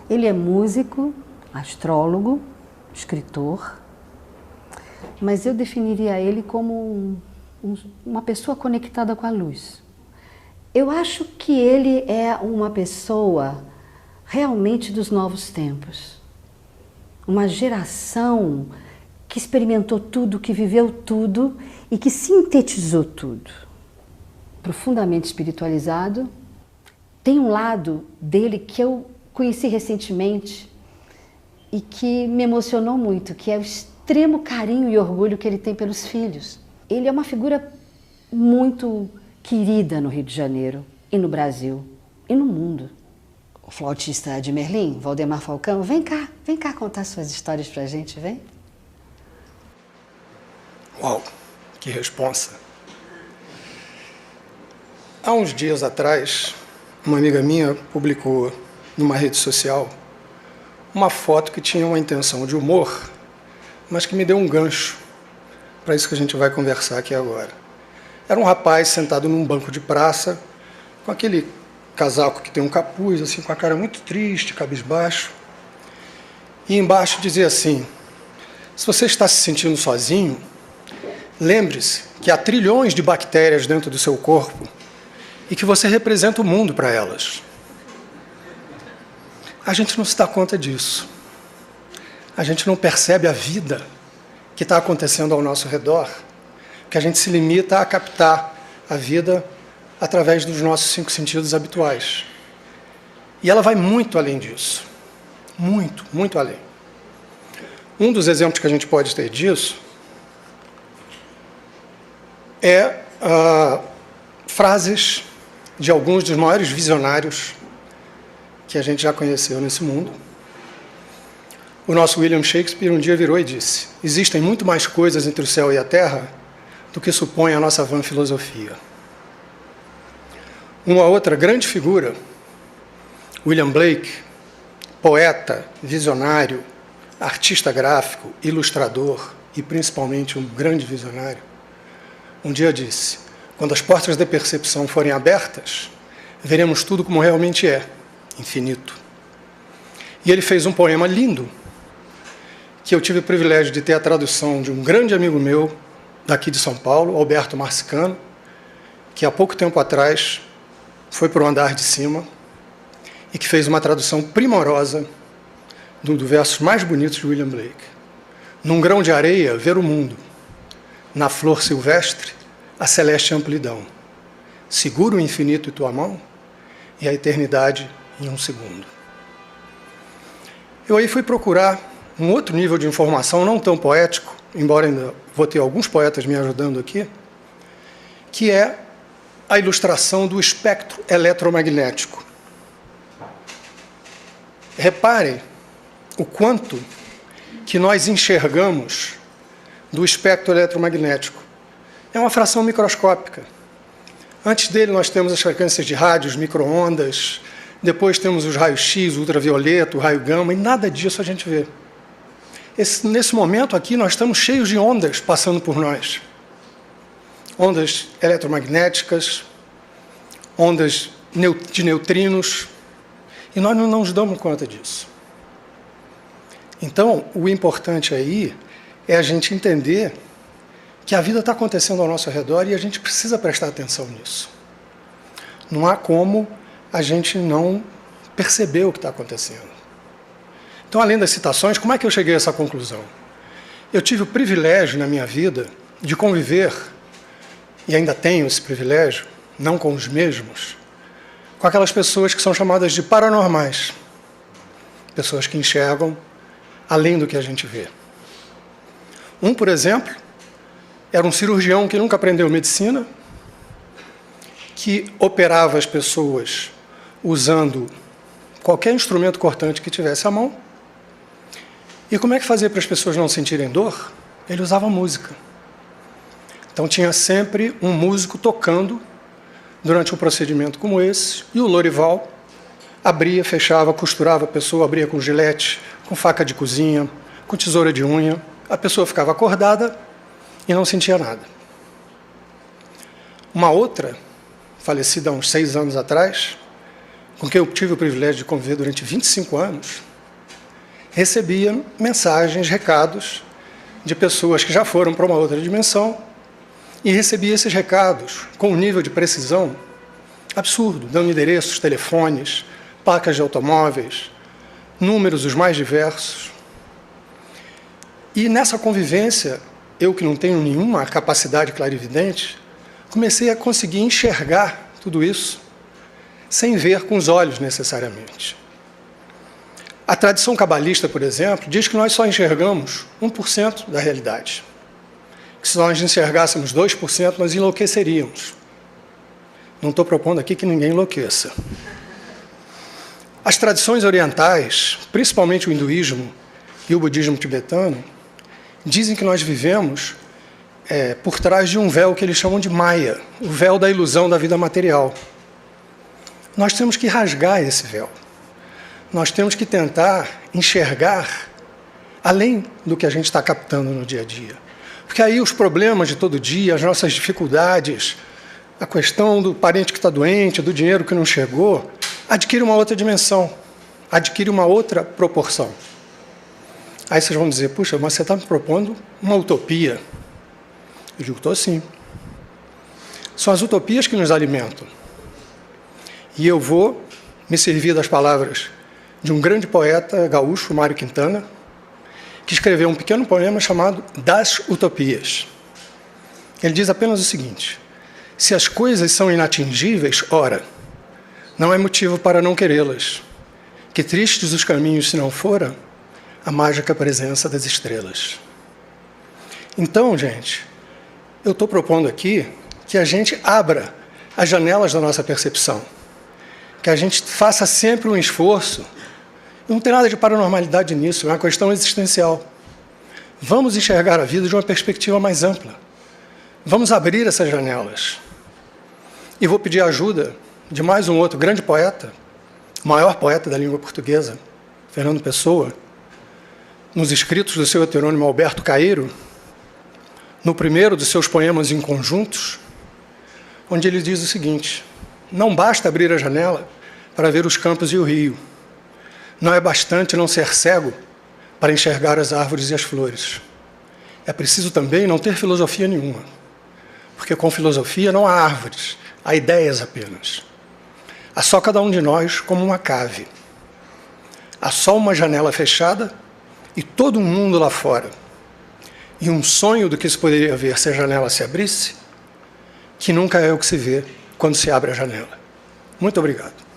Ele é músico, astrólogo, escritor, mas eu definiria ele como uma pessoa conectada com a luz. Eu acho que ele é uma pessoa realmente dos novos tempos. Uma geração que experimentou tudo, que viveu tudo e que sintetizou tudo. Profundamente espiritualizado. Tem um lado dele que eu conheci recentemente e que me emocionou muito, que é o extremo carinho e orgulho que ele tem pelos filhos. Ele é uma figura muito querida no Rio de Janeiro e no Brasil e no mundo. O flautista de Merlim, Valdemar Falcão, vem cá contar suas histórias pra gente, vem. Uau, que responsa. Há uns dias atrás, uma amiga minha publicou numa rede social uma foto que tinha uma intenção de humor, mas que me deu um gancho para isso que a gente vai conversar aqui agora. Era um rapaz sentado num banco de praça, com aquele casaco que tem um capuz, assim, com a cara muito triste, cabisbaixo. E embaixo dizia assim: se você está se sentindo sozinho, lembre-se que há trilhões de bactérias dentro do seu corpo e que você representa o mundo para elas. A gente não se dá conta disso. A gente não percebe a vida que está acontecendo ao nosso redor, que a gente se limita a captar a vida através dos nossos 5 sentidos habituais. E ela vai muito além disso. Muito, muito além. Um dos exemplos que a gente pode ter disso é frases de alguns dos maiores visionários que a gente já conheceu nesse mundo. O nosso William Shakespeare um dia virou e disse: existem muito mais coisas entre o céu e a terra do que supõe a nossa vã filosofia. Uma outra grande figura, William Blake, poeta, visionário, artista gráfico, ilustrador e principalmente um grande visionário, um dia disse: quando as portas da percepção forem abertas, veremos tudo como realmente é, infinito. E ele fez um poema lindo, que eu tive o privilégio de ter a tradução de um grande amigo meu, daqui de São Paulo, Alberto Marcicano, que há pouco tempo atrás foi para o andar de cima e que fez uma tradução primorosa do verso mais bonito de William Blake. Num grão de areia, ver o mundo. Na flor silvestre, a celeste amplidão. Segura o infinito em tua mão e a eternidade em um segundo. Eu aí fui procurar um outro nível de informação, não tão poético, embora ainda vou ter alguns poetas me ajudando aqui, que é a ilustração do espectro eletromagnético. Reparem o quanto que nós enxergamos do espectro eletromagnético. É uma fração microscópica. Antes dele nós temos as frequências de rádio, os micro-ondas, depois temos os raios X, o ultravioleta, o raio gama, e nada disso a gente vê. Nesse momento aqui nós estamos cheios de ondas passando por nós. Ondas eletromagnéticas, ondas de neutrinos, e nós não nos damos conta disso. Então, o importante aí é a gente entender que a vida está acontecendo ao nosso redor e a gente precisa prestar atenção nisso. Não há como a gente não perceber o que está acontecendo. Então, além das citações, como é que eu cheguei a essa conclusão? Eu tive o privilégio na minha vida de conviver, e ainda tenho esse privilégio, não com os mesmos, com aquelas pessoas que são chamadas de paranormais. Pessoas que enxergam além do que a gente vê. Um, por exemplo, era um cirurgião que nunca aprendeu medicina, que operava as pessoas usando qualquer instrumento cortante que tivesse à mão. E como é que fazia para as pessoas não sentirem dor? Ele usava música. Então tinha sempre um músico tocando durante um procedimento como esse, e o Lorival abria, fechava, costurava a pessoa, abria com gilete, com faca de cozinha, com tesoura de unha. A pessoa ficava acordada e não sentia nada. Uma outra, falecida há uns 6 anos atrás, com quem eu tive o privilégio de conviver durante 25 anos, recebia mensagens, recados de pessoas que já foram para uma outra dimensão e recebia esses recados com um nível de precisão absurdo, dando endereços, telefones, placas de automóveis, números os mais diversos. E nessa convivência, eu que não tenho nenhuma capacidade clarividente, comecei a conseguir enxergar tudo isso sem ver com os olhos necessariamente. A tradição cabalista, por exemplo, diz que nós só enxergamos 1% da realidade. Que se nós enxergássemos 2%, nós enlouqueceríamos. Não estou propondo aqui que ninguém enlouqueça. As tradições orientais, principalmente o hinduísmo e o budismo tibetano, dizem que nós vivemos por trás de um véu que eles chamam de Maya, o véu da ilusão da vida material. Nós temos que rasgar esse véu. Nós temos que tentar enxergar além do que a gente está captando no dia a dia. Porque aí os problemas de todo dia, as nossas dificuldades, a questão do parente que está doente, do dinheiro que não chegou, adquire uma outra dimensão, adquire uma outra proporção. Aí vocês vão dizer, puxa, mas você está me propondo uma utopia. Eu digo, estou sim. São as utopias que nos alimentam. E eu vou me servir das palavras de um grande poeta gaúcho, Mário Quintana, que escreveu um pequeno poema chamado Das Utopias. Ele diz apenas o seguinte: se as coisas são inatingíveis, ora, não é motivo para não querê-las. Que tristes os caminhos se não fora a mágica presença das estrelas. Então, gente, eu estou propondo aqui que a gente abra as janelas da nossa percepção, que a gente faça sempre um esforço. Não tem nada de paranormalidade nisso, é uma questão existencial. Vamos enxergar a vida de uma perspectiva mais ampla. Vamos abrir essas janelas. E vou pedir a ajuda de mais um outro grande poeta, o maior poeta da língua portuguesa, Fernando Pessoa, nos escritos do seu heterônimo Alberto Caeiro, no primeiro dos seus poemas em conjuntos, onde ele diz o seguinte: não basta abrir a janela para ver os campos e o rio. Não é bastante não ser cego para enxergar as árvores e as flores. É preciso também não ter filosofia nenhuma, porque com filosofia não há árvores, há ideias apenas. Há só cada um de nós como uma cave. Há só uma janela fechada e todo um mundo lá fora. E um sonho do que se poderia ver se a janela se abrisse, que nunca é o que se vê quando se abre a janela. Muito obrigado.